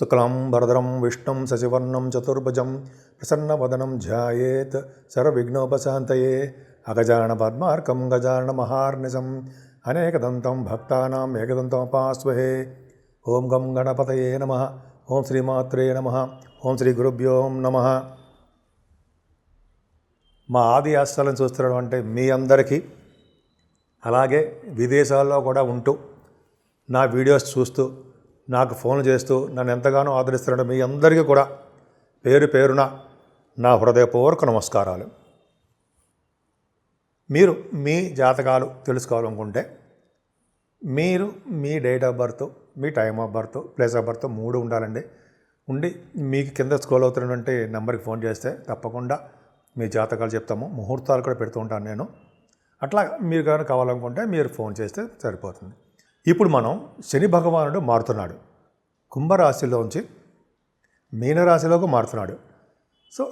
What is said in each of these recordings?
శుక్లాంబరధరం విష్ణుం శశివర్ణం చతుర్భుజం ప్రసన్నవదనం ధ్యాయేత్ సర్వవిఘ్నోపశాంతయే అగజానన పద్మార్కం గజానన మహార్నిశం అనేకదంతం భక్తానాం ఏకదంతముపాస్మహే. ఓం గం గణపతయే నమః. ఓం శ్రీమాత్రే నమః. ఓం శ్రీ గురుభ్యో నమః. మా ఆది ఆశ్రయాలను చూస్తున్నటువంటి మీ అందరికీ, అలాగే విదేశాల్లో కూడా ఉంటూ నా వీడియోస్ చూస్తూ నాకు ఫోన్లు చేస్తూ నన్ను ఎంతగానో ఆదరిస్తున్న మీ అందరికీ కూడా పేరు పేరున నా హృదయపూర్వక నమస్కారాలు. మీరు మీ జాతకాలు తెలుసుకోవాలనుకుంటే మీరు మీ డేట్ ఆఫ్ బర్త్, మీ time of birth, place of birth 3 ఉండాలండి. ఉండి మీకు కింద స్క్రోల్ అవుతున్నటువంటి నెంబర్కి ఫోన్ చేస్తే తప్పకుండా మీ జాతకాలు చెప్తాము. ముహూర్తాలు కూడా పెడుతూ ఉంటాను నేను. అట్లా మీరు కానీ కావాలనుకుంటే మీరు ఫోన్ చేస్తే సరిపోతుంది. ఇప్పుడు మనం శని భగవానుడు మారుతున్నాడు. కుంభరాశిలోంచి మీనరాశిలోకి మారుతున్నాడు. సో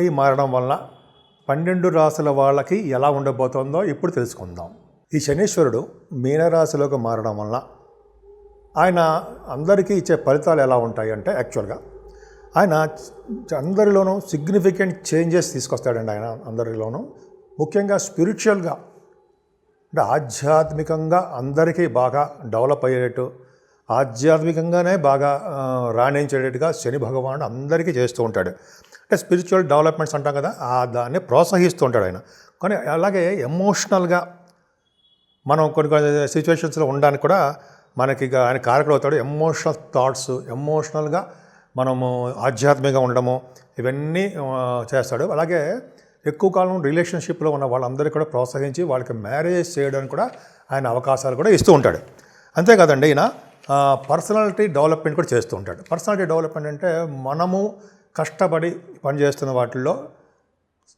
ఈ మారడం వల్ల 12 రాశుల వాళ్ళకి ఎలా ఉండబోతుందో ఇప్పుడు తెలుసుకుందాం. ఈ శనీశ్వరుడు మీనరాశిలోకి మారడం వల్ల ఆయన అందరికీ ఇచ్చే ఫలితాలు ఎలా ఉంటాయి అంటే, యాక్చువల్గా ఆయన అందరిలోనూ సిగ్నిఫికెంట్ చేంజెస్ తీసుకొస్తాడండి. ఆయన అందరిలోనూ ముఖ్యంగా స్పిరిచువల్గా అంటే ఆధ్యాత్మికంగా అందరికీ బాగా డెవలప్ అయ్యేటట్టు, ఆధ్యాత్మికంగానే బాగా రాణించేటట్టుగా శని భగవానుడు అందరికీ చేస్తూ ఉంటాడు. అంటే స్పిరిచువల్ డెవలప్మెంట్స్ అంటాం కదా, దాన్ని ప్రోత్సహిస్తూ ఉంటాడు ఆయన. కానీ అలాగే ఎమోషనల్గా మనం కొన్ని సిచ్యువేషన్స్లో ఉండడానికి కూడా మనకి ఆయన కారకుడు అవుతాడు. ఎమోషనల్ థాట్స్, ఎమోషనల్గా మనము ఆధ్యాత్మికంగా ఉండడము, ఇవన్నీ చేస్తాడు. అలాగే ఎక్కువ కాలం రిలేషన్షిప్లో ఉన్న వాళ్ళందరికీ కూడా ప్రోత్సహించి వాళ్ళకి మ్యారేజ్ చేయడానికి కూడా ఆయన అవకాశాలు కూడా ఇస్తూ ఉంటాడు. అంతేకాదండి, ఈయన పర్సనాలిటీ డెవలప్మెంట్ కూడా చేస్తూ ఉంటాడు. పర్సనాలిటీ డెవలప్మెంట్ అంటే మనము కష్టపడి పనిచేస్తున్న వాటిల్లో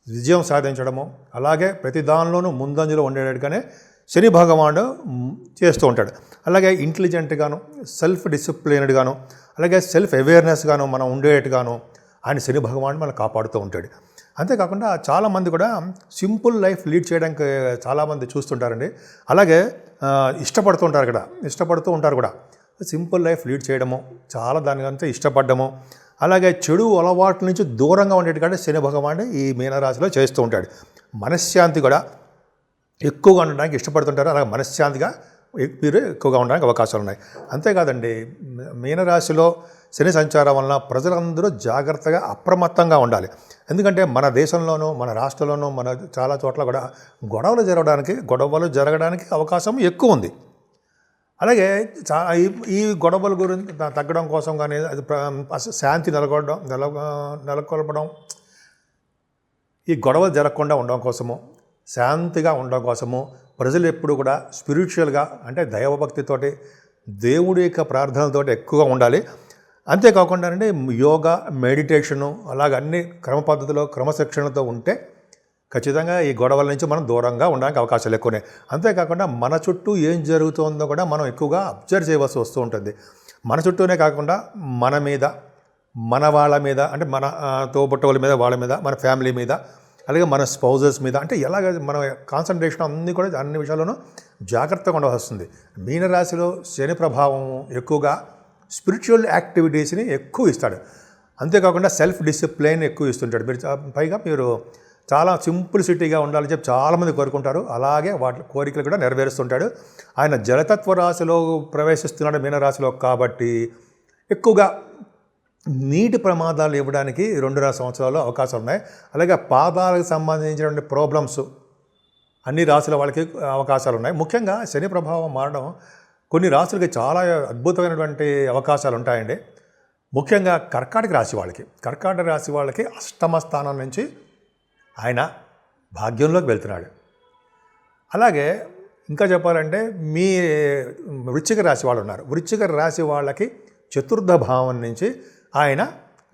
విజయం సాధించడము, అలాగే ప్రతి దానిలోనూ ముందంజలో ఉండేటట్టుగానే శని భగవానుడు చేస్తూ ఉంటాడు. అలాగే ఇంటెలిజెంట్గాను, సెల్ఫ్ డిసిప్లిన్డ్గాను, అలాగే సెల్ఫ్ అవేర్నెస్గాను మనం ఉండేట్టుగాను ఆయన శని భగవానుడు మనం కాపాడుతూ ఉంటాడు. అంతేకాకుండా చాలామంది కూడా సింపుల్ లైఫ్ లీడ్ చేయడానికి చాలామంది చూస్తుంటారండి. అలాగే ఇష్టపడుతూ ఉంటారు కూడా సింపుల్ లైఫ్ లీడ్ చేయడము, చాలా దానికంతా ఇష్టపడ్డము, అలాగే చెడు అలవాట్ల నుంచి దూరంగా ఉండేట్టుగా శని భగవానుడు ఈ మీనరాశిలో చేస్తూ ఉంటాడు. మనశ్శాంతి కూడా ఎక్కువగా ఉండడానికి ఇష్టపడుతుంటారు. అలాగే మనశ్శాంతిగా మీరు ఎక్కువగా ఉండడానికి అవకాశాలు ఉన్నాయి. అంతేకాదండి, మీనరాశిలో శని సంచారం వలన ప్రజలందరూ జాగ్రత్తగా అప్రమత్తంగా ఉండాలి. ఎందుకంటే మన దేశంలోనూ, మన రాష్ట్రంలోనూ, మన చాలా చోట్ల కూడా గొడవలు జరగడానికి అవకాశం ఎక్కువ ఉంది. అలాగే ఈ గొడవల గురించి తగ్గడం కోసం కానీ, శాంతి నెలకొల్పడం, ఈ గొడవలు జరగకుండా ఉండడం కోసము, శాంతిగా ఉండడం కోసము ప్రజలు ఎప్పుడు కూడా స్పిరిచువల్గా అంటే దైవభక్తితోటి, దేవుడి యొక్క ప్రార్థనలతోటి ఎక్కువగా ఉండాలి. అంతేకాకుండా అంటే యోగా, మెడిటేషను, అలాగే అన్ని క్రమ పద్ధతిలో క్రమశిక్షణతో ఉంటే ఖచ్చితంగా ఈ గొడవల నుంచి మనం దూరంగా ఉండడానికి అవకాశాలు ఎక్కువనే. అంతేకాకుండా మన చుట్టూ ఏం జరుగుతుందో కూడా మనం ఎక్కువగా అబ్జర్వ్ చేయవలసి వస్తూ ఉంటుంది. మన చుట్టూనే కాకుండా మన మీద, మన వాళ్ళ మీద, అంటే మన తోబుట్టువుల మీద, వాళ్ళ మీద, మన ఫ్యామిలీ మీద, అలాగే మన స్పౌజెస్ మీద, అంటే ఎలాగ మన కాన్సన్ట్రేషన్ అన్ని విషయాల్లోనూ జాగ్రత్తగా ఉండవలసి వస్తుంది. మీనరాశిలో శని ప్రభావం ఎక్కువగా స్పిరిచువల్ యాక్టివిటీస్ని ఎక్కువ ఇస్తాడు. అంతేకాకుండా సెల్ఫ్ డిసిప్లైన్ ఎక్కువ ఇస్తుంటాడు. పైగా మీరు చాలా సింప్లిసిటీగా ఉండాలని చెప్పి చాలామంది కోరుకుంటారు. అలాగే వాటి కోరికలు కూడా నెరవేరుస్తుంటాడు. ఆయన జలతత్వ రాశిలో ప్రవేశిస్తున్నాడు మీనరాశిలో, కాబట్టి ఎక్కువగా నీటి ప్రమాదాలు ఇవ్వడానికి 2.5 సంవత్సరాలు అవకాశాలు ఉన్నాయి. అలాగే పాదాలకు సంబంధించినటువంటి ప్రాబ్లమ్స్ అన్ని రాశుల వాళ్ళకి అవకాశాలు ఉన్నాయి. ముఖ్యంగా శని ప్రభావం మారడం కొన్ని రాశులకి చాలా అద్భుతమైనటువంటి అవకాశాలు ఉంటాయండి. ముఖ్యంగా కర్కాటక రాశి వాళ్ళకి 8వ స్థానం నుంచి ఆయన భాగ్యంలోకి వెళ్తున్నాడు. అలాగే ఇంకా చెప్పాలంటే మీ వృశ్చిక రాశి వాళ్ళు ఉన్నారు. వృశ్చిక రాశి వాళ్ళకి 4వ భావం నుంచి ఆయన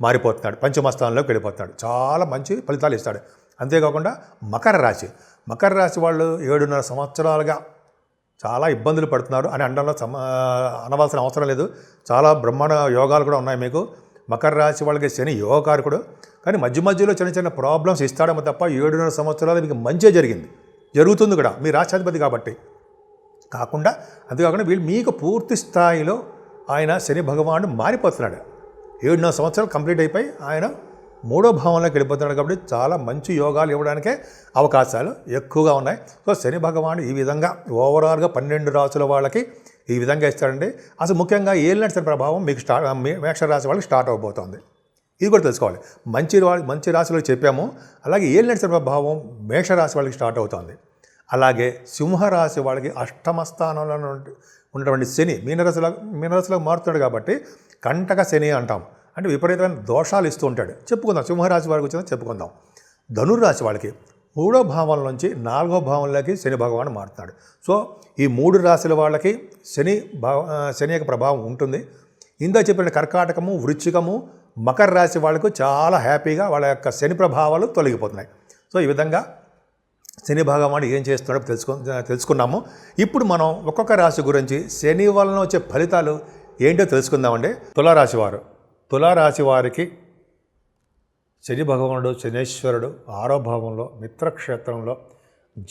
మారిపోతున్నాడు, 5వ స్థానంలోకి వెళ్ళిపోతున్నాడు. చాలా మంచి ఫలితాలు ఇస్తాడు. అంతేకాకుండా మకర రాశి వాళ్ళు 7.5 సంవత్సరాలుగా చాలా ఇబ్బందులు పడుతున్నారు అని అనవలసిన అవసరం లేదు. చాలా బ్రహ్మాండ యోగాలు కూడా ఉన్నాయి మీకు. మకర రాశి వాళ్ళకి శని యోగకారకుడు, కానీ మధ్యలో చిన్న ప్రాబ్లమ్స్ ఇస్తాడేమో తప్ప 7.5 సంవత్సరాలు మీకు మంచిగా జరుగుతుంది కూడా, మీ రాష్ట్రాధిపతి కాబట్టి. అంతేకాకుండా మీకు పూర్తి స్థాయిలో ఆయన శని భగవానుడు మారిపోతున్నాడు. 7.5 సంవత్సరాలు కంప్లీట్ అయిపోయి ఆయన 3వ భావంలోకి వెళ్ళిపోతున్నాడు. కాబట్టి చాలా మంచి యోగాలు ఇవ్వడానికే అవకాశాలు ఎక్కువగా ఉన్నాయి. సో శని భగవానుడు ఈ విధంగా ఓవరాల్గా 12 రాసుల వాళ్ళకి ఈ విధంగా ఇస్తాడండి. అసలు ముఖ్యంగా ఏలినాటి శని ప్రభావం మీకు మేషరాశి వాళ్ళకి స్టార్ట్ అవబోతోంది. ఇది కూడా తెలుసుకోవాలి. మంచి రాశిలో చెప్పాము. అలాగే ఏలినాటి శని ప్రభావం మేషరాశి వాళ్ళకి స్టార్ట్ అవుతుంది. అలాగే సింహరాశి వాళ్ళకి అష్టమ స్థానంలో ఉన్నటువంటి శని మీనరాశిలో మారుతాడు కాబట్టి కంటక శని అంటాం. అంటే విపరీతమైన దోషాలు ఇస్తూ ఉంటాడు. చెప్పుకుందాం. సింహరాశి వారికి వచ్చిందో చెప్పుకుందాం. ధనుర్రాశి వాళ్ళకి 3వ భావం నుంచి 4వ భావంలోకి శని భగవాను మారుతున్నాడు. సో ఈ 3 రాశుల వాళ్ళకి శని యొక్క ప్రభావం ఉంటుంది. ఇందా చెప్పిన కర్కాటకము, వృశ్చికము, మకర రాశి వాళ్ళకు చాలా హ్యాపీగా వాళ్ళ యొక్క శని ప్రభావాలు తొలగిపోతున్నాయి. సో ఈ విధంగా శని భగవానుడు ఏం చేస్తున్నాడో తెలుసుకున్నాము. ఇప్పుడు మనం ఒక్కొక్క రాశి గురించి శని వలన వచ్చే ఫలితాలు ఏంటో తెలుసుకుందామండి. తులారాశి వారికి శని భగవానుడు శనేశ్వరుడు 6వ భావంలో మిత్రక్షేత్రంలో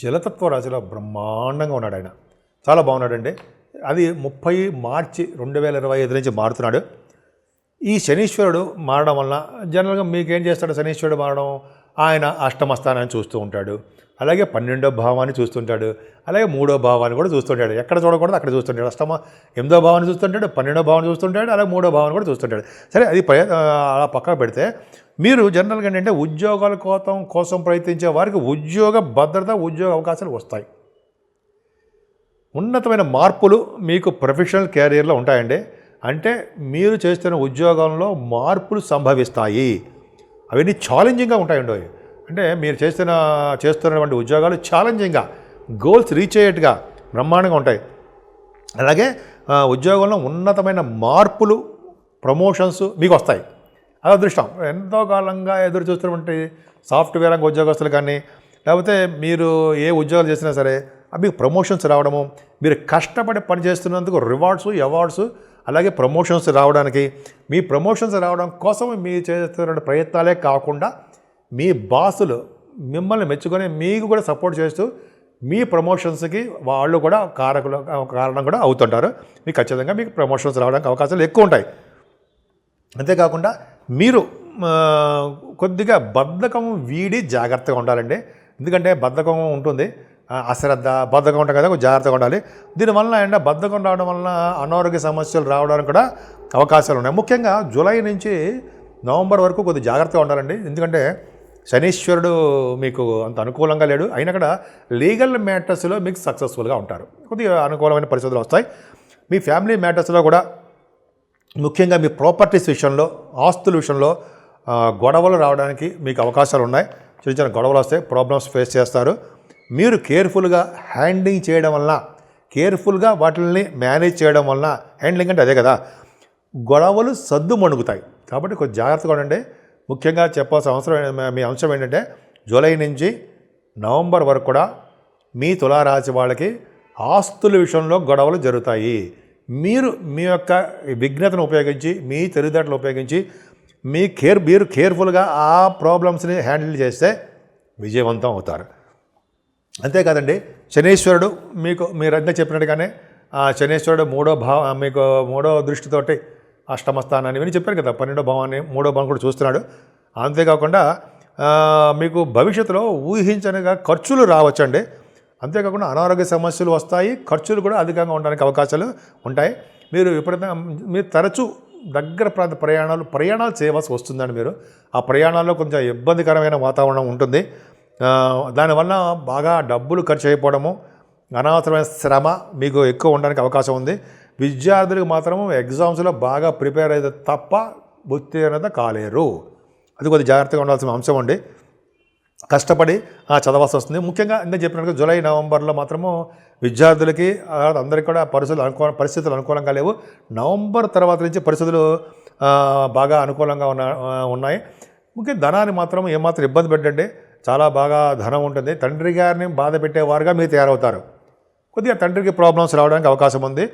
జలతత్వ రాశిలో బ్రహ్మాండంగా ఉన్నాడు. ఆయన చాలా బాగున్నాడండి. అది 30 మార్చి 2025 నుంచి మారుతున్నాడు. ఈ శనీశ్వరుడు మారడం వలన జనరల్గా మీకేం చేస్తాడు? శనీశ్వరుడు మారడం, ఆయన అష్టమ స్థానాన్ని చూస్తూ ఉంటాడు. అలాగే 12వ భావాన్ని చూస్తుంటాడు. అలాగే 3వ భావాన్ని కూడా చూస్తుంటాడు. ఎక్కడ చూడకూడదు అక్కడ చూస్తుంటాడు. 8వ భావాన్ని చూస్తుంటాడు, 12వ భావాన్ని చూస్తుంటాడు, అలాగే 3వ భావాన్ని కూడా చూస్తుంటాడు. సరే, అది అలా పక్కన పెడితే మీరు జనరల్గా ఏంటంటే ఉద్యోగాల కోసం ప్రయత్నించే వారికి ఉద్యోగ భద్రత, ఉద్యోగ అవకాశాలు వస్తాయి. ఉన్నతమైన మార్పులు మీకు ప్రొఫెషనల్ క్యారియర్లో ఉంటాయండి. అంటే మీరు చేస్తున్న ఉద్యోగంలో మార్పులు సంభవిస్తాయి. అవన్నీ ఛాలెంజింగ్గా ఉంటాయండి. అంటే మీరు చేస్తున్నటువంటి ఉద్యోగాలు ఛాలెంజింగ్గా, గోల్స్ రీచ్ అయ్యేట్టుగా బ్రహ్మాండంగా ఉంటాయి. అలాగే ఉద్యోగంలో ఉన్నతమైన మార్పులు, ప్రమోషన్స్ మీకు వస్తాయి. అది అదృష్టం. ఎంతో కాలంగా ఎదురు చూస్తున్నటువంటి సాఫ్ట్వేర్ రంగ ఉద్యోగస్తులు కానీ, లేకపోతే మీరు ఏ ఉద్యోగాలు చేసినా సరే మీకు ప్రమోషన్స్ రావడము, మీరు కష్టపడి పని చేస్తున్నందుకు రివార్డ్స్, అవార్డ్స్, అలాగే ప్రమోషన్స్ రావడానికి, మీ ప్రమోషన్స్ రావడం కోసం మీరు చేస్తున్న ప్రయత్నాలే కాకుండా మీ బాసులు మిమ్మల్ని మెచ్చుకొని మీకు కూడా సపోర్ట్ చేస్తూ మీ ప్రమోషన్స్కి వాళ్ళు కూడా కారణం కూడా అవుతుంటారు. మీకు ఖచ్చితంగా మీకు ప్రమోషన్స్ రావడానికి అవకాశాలు ఎక్కువ ఉంటాయి. అంతేకాకుండా మీరు కొద్దిగా బద్ధకం వీడి జాగ్రత్తగా ఉండాలండి. ఎందుకంటే బద్ధకం ఉంటుంది, బద్ధకం ఉంటుంది కదా, జాగ్రత్తగా ఉండాలి. దీనివల్ల బద్ధకం రావడం వలన అనారోగ్య సమస్యలు రావడానికి కూడా అవకాశాలు ఉన్నాయి. ముఖ్యంగా జూలై నుంచి నవంబర్ వరకు కొద్దిగా జాగ్రత్తగా ఉండాలండి. ఎందుకంటే శనీశ్వరుడు మీకు అంత అనుకూలంగా లేడు. అయినా కూడా లీగల్ మ్యాటర్స్లో మీకు సక్సెస్ఫుల్గా ఉంటారు. కొద్దిగా అనుకూలమైన పరిస్థితులు వస్తాయి. మీ ఫ్యామిలీ మ్యాటర్స్లో కూడా, ముఖ్యంగా మీ ప్రాపర్టీస్ విషయంలో, ఆస్తుల విషయంలో గొడవలు రావడానికి మీకు అవకాశాలు ఉన్నాయి. చిన్న చిన్న గొడవలు వస్తాయి, ప్రాబ్లమ్స్ ఫేస్ చేస్తారు. మీరు కేర్ఫుల్గా హ్యాండ్లింగ్ చేయడం వలన, కేర్ఫుల్గా వాటిని మేనేజ్ చేయడం వలన, హ్యాండ్లింగ్ అంటే అదే కదా, గొడవలు సద్దు మణుగుతాయి. కాబట్టి కొంచెం జాగ్రత్తగా ఉండండి. ముఖ్యంగా చెప్పాల్సిన మీ అంశం ఏంటంటే జూలై నుంచి నవంబర్ వరకు కూడా మీ తులారాశి వాళ్ళకి ఆస్తుల విషయంలో గొడవలు జరుగుతాయి. మీరు మీ యొక్క విజ్ఞతను ఉపయోగించి, మీ తెలివితేటలు ఉపయోగించి మీరు కేర్ఫుల్గా ఆ ప్రాబ్లమ్స్ని హ్యాండిల్ చేస్తే విజయవంతం అవుతారు. అంతేకాదండి, శనీశ్వరుడు మీరు అంతా చెప్పినట్టుగానే శనీశ్వరుడు మీకు 3వ దృష్టితోటి అష్టమ స్థానాన్ని ఇవన్నీ చెప్పారు కదా, 12వ భావాన్ని 3వ భావం కూడా చూస్తున్నాడు. అంతేకాకుండా మీకు భవిష్యత్తులో ఊహించనిగా ఖర్చులు రావచ్చండి. అంతేకాకుండా అనారోగ్య సమస్యలు వస్తాయి, ఖర్చులు కూడా అధికంగా ఉండడానికి అవకాశాలు ఉంటాయి. మీరు తరచూ దగ్గర ప్రాంత ప్రయాణాలు చేయవలసి వస్తుందండి. మీరు ఆ ప్రయాణాల్లో కొంచెం ఇబ్బందికరమైన వాతావరణం ఉంటుంది. దానివల్ల బాగా డబ్బులు ఖర్చు అయిపోవడము, అనవసరమైన శ్రమ మీకు ఎక్కువ ఉండడానికి అవకాశం ఉంది. విద్యార్థులకు మాత్రము ఎగ్జామ్స్లో బాగా ప్రిపేర్ అయితే తప్ప ఉత్తీర్ణత కాలేరు. అది కొద్దిగా జాగ్రత్తగా ఉండాల్సిన అంశం అండి. కష్టపడి చదవాల్సి వస్తుంది. ముఖ్యంగా ఇందాక చెప్పినట్టుగా జూలై నవంబర్లో మాత్రము విద్యార్థులకి అందరికీ కూడా పరిస్థితులు అనుకూలంగా లేవు. నవంబర్ తర్వాత నుంచి పరిస్థితులు బాగా అనుకూలంగా ఉన్నాయి. ముఖ్యంగా ధనాన్ని మాత్రం ఏమాత్రం ఇబ్బంది పెట్టండి. చాలా బాగా ధనం ఉంటుంది. తండ్రి గారిని బాధ పెట్టేవారుగా మీరు తయారవుతారు. కొద్దిగా తండ్రికి ప్రాబ్లమ్స్ రావడానికి అవకాశం ఉంది.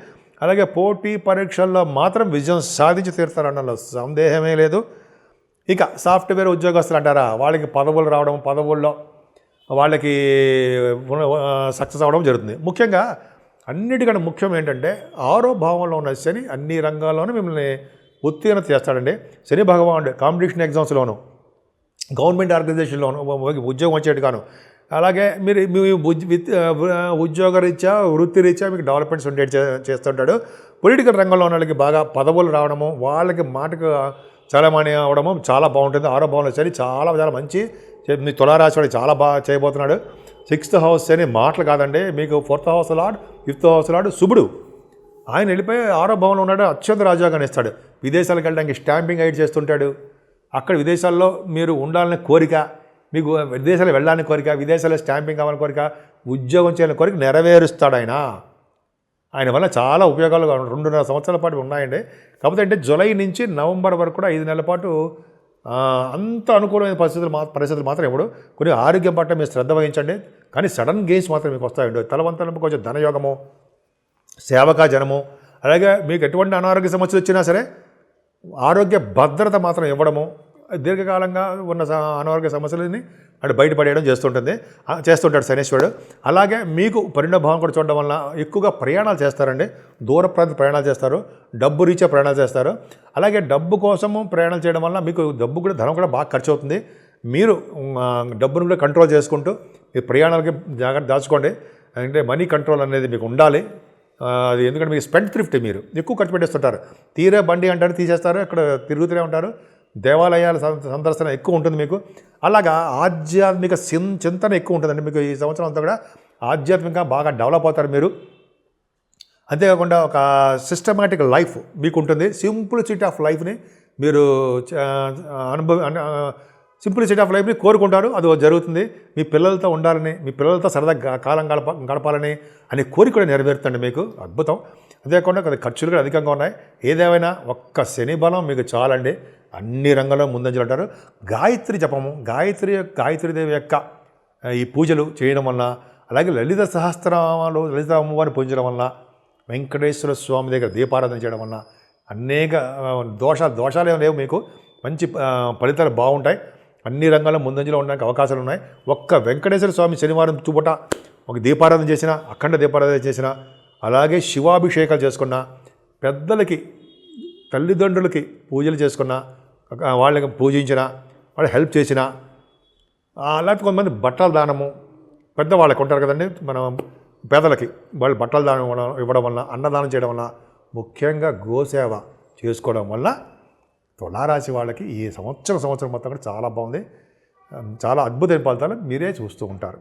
అలాగే పోటీ పరీక్షల్లో మాత్రం విజయం సాధించి తీరుతారన్న సందేహమే లేదు. ఇక సాఫ్ట్వేర్ ఉద్యోగస్తులు అంటారా, వాళ్ళకి పదవులు రావడం, పదవుల్లో వాళ్ళకి సక్సెస్ అవ్వడం జరుగుతుంది. ముఖ్యంగా అన్నిటికన్నా ముఖ్యం ఏంటంటే 6వ భావంలో ఉన్న శని అన్ని రంగాల్లోనూ మిమ్మల్ని ఉత్తీర్ణత చేస్తాడండి. శని భగవానుడు కాంపిటీషన్ ఎగ్జామ్స్లోను, గవర్నమెంట్ ఆర్గనైజేషన్లోను ఉద్యోగం వచ్చేట్టుగాను, అలాగే మీరు మీ ఉద్యోగరీత్యా వృత్తిరీత్యా మీకు డెవలప్మెంట్స్ ఉండేది చేస్తుంటాడు. పొలిటికల్ రంగంలో ఉన్న వాళ్ళకి బాగా పదవులు రావడము, వాళ్ళకి మాటకు చలమణి అవ్వడము చాలా బాగుంటుంది. 6వ భావంలో శని చాలా చాలా మంచి, మీ తులారాశి వాడికి చాలా బాగా చేయబోతున్నాడు. 6th హౌస్ అని మాటలు కాదండి, మీకు 4th house lord 5th house lord శుభుడు, ఆయన వెళ్ళిపోయి 6వ భావంలో ఉన్నాడు, అత్యంత రాజాగానే ఇస్తాడు. విదేశాలకు వెళ్ళడానికి స్టాంపింగ్ ఐడ్ చేస్తుంటాడు. అక్కడ విదేశాల్లో మీరు ఉండాలనే కోరిక, మీకు విదేశాలు వెళ్ళాలని కోరిక, విదేశాల్లో స్టాంపింగ్ కావాలని కోరిక, ఉద్యోగం చేయాలని కోరిక నెరవేరుస్తాడు ఆయన వల్ల చాలా ఉపయోగాలు 2.5 సంవత్సరాల పాటు ఉన్నాయండి. కాకపోతే అంటే జూలై నుంచి నవంబర్ వరకు కూడా 5 నెలల పాటు అంత అనుకూలమైన పరిస్థితులు మాత్రం ఇవ్వడు. కొన్ని ఆరోగ్యం పట్ల మీరు శ్రద్ధ వహించండి. కానీ సడన్ గెయిన్స్ మాత్రం మీకు వస్తాయండి. తలవంతలకు కొంచెం ధనయోగము, సేవకా జనము, అలాగే మీకు ఎటువంటి అనారోగ్య సమస్యలు వచ్చినా సరే ఆరోగ్య భద్రత మాత్రం ఇవ్వడము, దీర్ఘకాలంగా ఉన్న అనారోగ్య సమస్యలని అటు బయటపడేయడం చేస్తుంటాడు శనీశ్వరుడు. అలాగే మీకు పరిణభావం కూడా చూడడం వల్ల ఎక్కువగా ప్రయాణాలు చేస్తారండి. దూర ప్రాంత ప్రయాణాలు చేస్తారు, డబ్బు రీత్యా ప్రయాణాలు చేస్తారు. అలాగే డబ్బు కోసము ప్రయాణాలు చేయడం వల్ల మీకు డబ్బు కూడా ధనం కూడా బాగా ఖర్చు అవుతుంది. మీరు డబ్బును కూడా కంట్రోల్ చేసుకుంటూ మీ ప్రయాణాలకి జాగ్రత్త దాచుకోండి. అంటే మనీ కంట్రోల్ అనేది మీకు ఉండాలి. అది ఎందుకంటే మీకు స్పెండ్ థ్రిఫ్ట్, మీరు ఎక్కువ ఖర్చు పెట్టేస్తుంటారు. తీరే బండి అంటారు తీసేస్తారు, అక్కడ తిరుగుతూనే ఉంటారు. దేవాలయాల సందర్శన ఎక్కువ ఉంటుంది మీకు. అలాగా ఆధ్యాత్మిక చింతన ఎక్కువ ఉంటుందండి మీకు. ఈ సంవత్సరం అంతా కూడా ఆధ్యాత్మికంగా బాగా డెవలప్ అవుతారు మీరు. అంతేకాకుండా ఒక సిస్టమాటిక్ లైఫ్ మీకు ఉంటుంది. సింప్లిసిటీ ఆఫ్ లైఫ్ని మీరు సింప్లిసిటీ ఆఫ్ లైఫ్ని కోరుకుంటారు, అది జరుగుతుంది. మీ పిల్లలతో ఉండాలని, మీ పిల్లలతో సరదాగా కాలం గడపాలని అనే కోరిక కూడా నెరవేరుతుంది మీకు. అద్భుతం. అంతేకాకుండా కొన్ని ఖర్చులు కూడా అధికంగా ఉన్నాయి. ఏదేమైనా ఒక్క శని బలం మీకు చాలండి, అన్ని రంగాల్లో ముందంజలు అంటారు. గాయత్రి జపము, గాయత్రీదేవి యొక్క ఈ పూజలు చేయడం వల్ల, అలాగే లలిత సహస్రనామాలు, లలిత అమ్మవారిని పూజించడం వల్ల, వెంకటేశ్వర స్వామి దగ్గర దీపారాధన చేయడం వల్ల అనేక దోషాలు ఏమి లేవు మీకు. మంచి ఫలితాలు బాగుంటాయి. అన్ని రంగాల్లో ముందంజలో ఉండడానికి అవకాశాలు ఉన్నాయి. ఒక్క వెంకటేశ్వర స్వామి శనివారం చూపట ఒక దీపారాధన చేసిన, అఖండ దీపారాధన చేసిన, అలాగే శివాభిషేకాలు చేసుకున్న, పెద్దలకి తల్లిదండ్రులకి పూజలు చేసుకున్న, వాళ్ళకి పూజించిన, వాళ్ళు హెల్ప్ చేసిన, లేకపోతే కొంతమంది బట్టల దానము, పెద్దవాళ్ళకి ఉంటారు కదండి మనం పేదలకి, వాళ్ళు బట్టల దానం ఇవ్వడం వల్ల, అన్నదానం చేయడం వల్ల, ముఖ్యంగా గోసేవ చేసుకోవడం వల్ల తులారాశి వాళ్ళకి ఈ సంవత్సరం మొత్తం కూడా చాలా బాగుంది. చాలా అద్భుతమైన ఫలితాలు మీరే చూస్తూ ఉంటారు.